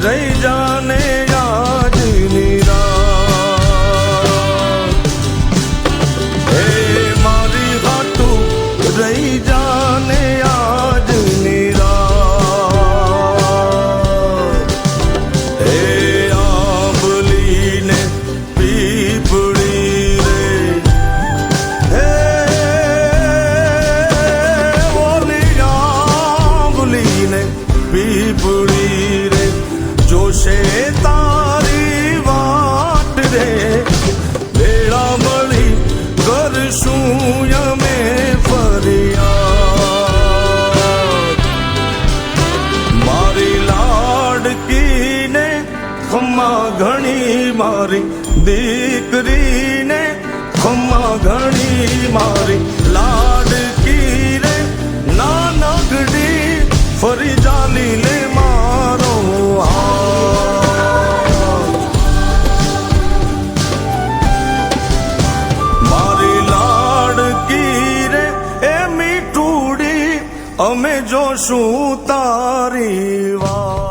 રહી જાને આજની રાત હે મારી હાટું રહી જાને આજની રાત હે આંબલીને પીપળી રે હે ઓલી આંબલીને પીપળી રે જોશે તારી વાટ રે વેળા મળી કરશું અમે ફરિયાદ મારી લાડકીને ખમ્મા ઘણી મારી દીકરીને ખમ્મા ઘણી મારી લાડકી રે નાનકડી ફરી ચાલી લે મારો હાથ મારી લાડકી રે એ મીઠુડી અમે જોશું તારી વાત